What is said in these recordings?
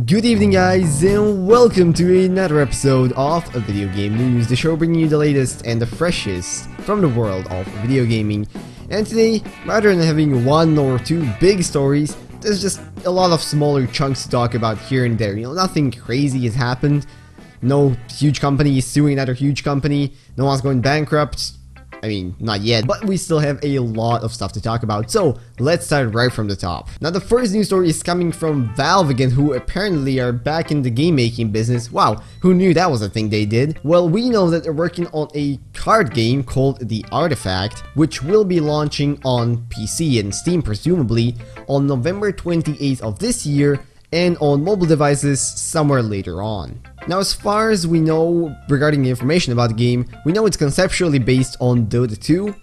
Good evening guys, and welcome to another episode of Video Game News, the show bringing you the latest and the freshest from the world of video gaming. And today, rather than having one or two big stories, there's just a lot of smaller chunks to talk about here and there. You know, nothing crazy has happened. No huge company is suing another huge company. No one's going bankrupt. I mean, not yet, but we still have a lot of stuff to talk about, so let's start right from the top. Now, the first news story is coming from Valve again, who apparently are back in the game making business. Wow, who knew that was a thing they did? Well, we know that they're working on a card game called The Artifact, which will be launching on PC and Steam presumably on November 28th of this year, and on mobile devices somewhere later on. Now, as far as we know regarding the information about the game, we know it's conceptually based on Dota 2.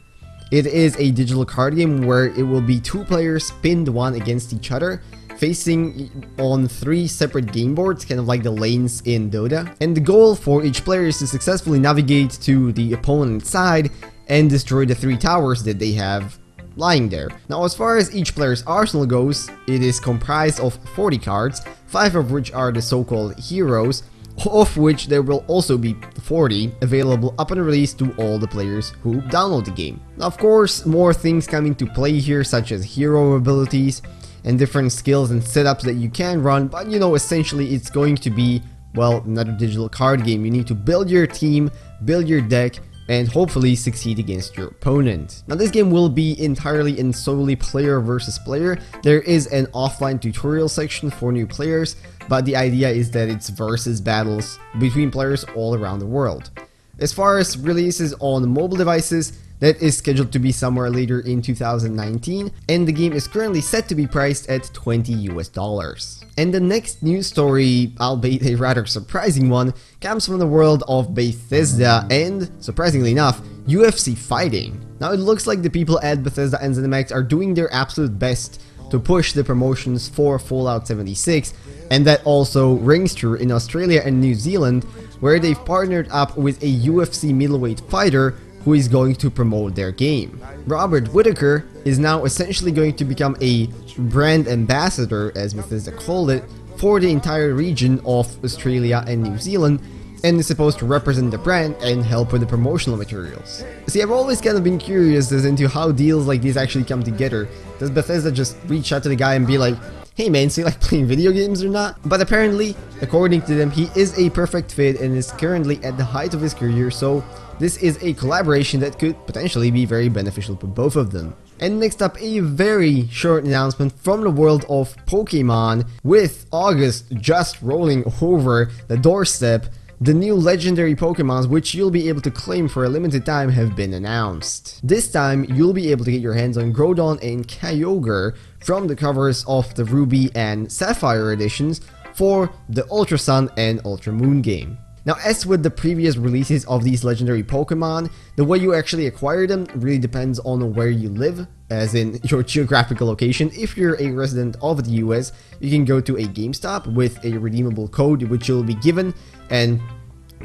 It is a digital card game where it will be two players pinned one against each other, facing on three separate game boards, kind of like the lanes in Dota. And the goal for each player is to successfully navigate to the opponent's side and destroy the three towers that they have lying there. Now, as far as each player's arsenal goes, it is comprised of 40 cards, 5 of which are the so-called heroes, of which there will also be 40 available upon release to all the players who download the game. Now, of course, more things come into play here, such as hero abilities and different skills and setups that you can run, but you know, essentially it's going to be, well, another digital card game. You need to build your team, build your deck, and hopefully succeed against your opponent. Now, this game will be entirely and solely player versus player. There is an offline tutorial section for new players, but the idea is that it's versus battles between players all around the world. As far as releases on mobile devices, that is scheduled to be somewhere later in 2019, and the game is currently set to be priced at $20 US. And the next news story, albeit a rather surprising one, comes from the world of Bethesda and, surprisingly enough, UFC fighting. Now, it looks like the people at Bethesda and ZeniMax are doing their absolute best to push the promotions for Fallout 76, and that also rings true in Australia and New Zealand, where they've partnered up with a UFC middleweight fighter who is going to promote their game. Robert Whittaker is now essentially going to become a brand ambassador, as Bethesda called it, for the entire region of Australia and New Zealand, and is supposed to represent the brand and help with the promotional materials. See, I've always kind of been curious as into how deals like these actually come together. Does Bethesda just reach out to the guy and be like, hey man, so you like playing video games or not? But apparently, according to them, he is a perfect fit and is currently at the height of his career, so this is a collaboration that could potentially be very beneficial for both of them. And next up, a very short announcement from the world of Pokemon. With August just rolling over the doorstep, the new legendary Pokemons which you'll be able to claim for a limited time have been announced. This time, you'll be able to get your hands on Groudon and Kyogre from the covers of the Ruby and Sapphire editions for the Ultra Sun and Ultra Moon game. Now, as with the previous releases of these legendary Pokemon, the way you actually acquire them really depends on where you live, as in your geographical location. If you're a resident of the US, you can go to a GameStop with a redeemable code which you'll be given, and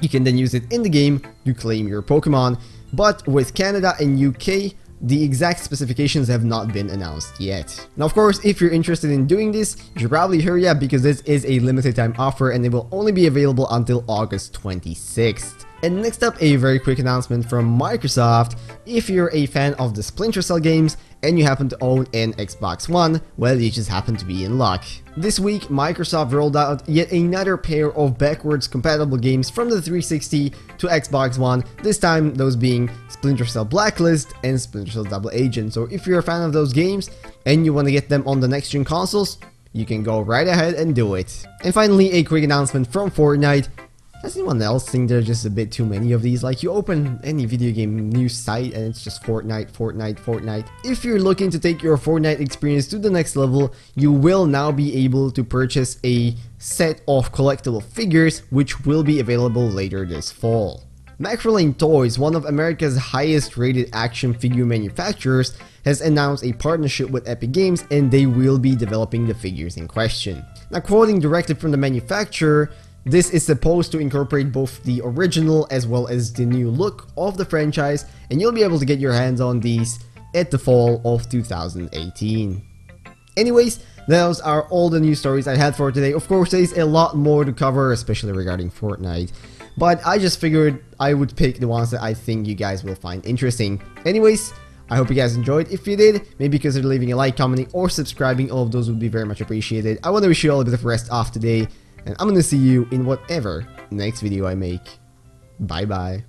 you can then use it in the game to claim your Pokemon. But with Canada and UK, the exact specifications have not been announced yet. Now, of course, if you're interested in doing this, you should probably hurry up because this is a limited time offer and it will only be available until August 26th. And next up, a very quick announcement from Microsoft. If you're a fan of the Splinter Cell games and you happen to own an Xbox One, well, you just happen to be in luck. This week, Microsoft rolled out yet another pair of backwards compatible games from the 360 to Xbox One, this time those being Splinter Cell Blacklist and Splinter Cell Double Agent. So if you're a fan of those games and you want to get them on the next gen consoles, you can go right ahead and do it. And finally, a quick announcement from Fortnite. Does anyone else think there's just a bit too many of these? Like, you open any video game news site and it's just Fortnite, Fortnite, Fortnite. If you're looking to take your Fortnite experience to the next level, you will now be able to purchase a set of collectible figures which will be available later this fall. Macfarlane Toys, one of America's highest rated action figure manufacturers, has announced a partnership with Epic Games and they will be developing the figures in question. Now, quoting directly from the manufacturer, this is supposed to incorporate both the original as well as the new look of the franchise, and you'll be able to get your hands on these at the fall of 2018. Anyways, those are all the news stories I had for today. Of course, there's a lot more to cover, especially regarding Fortnite, but I just figured I would pick the ones that I think you guys will find interesting. Anyways, I hope you guys enjoyed. If you did, maybe consider leaving a like, commenting, or subscribing. All of those would be very much appreciated. I want to wish you all a bit of rest off today, and I'm gonna see you in whatever next video I make. Bye bye.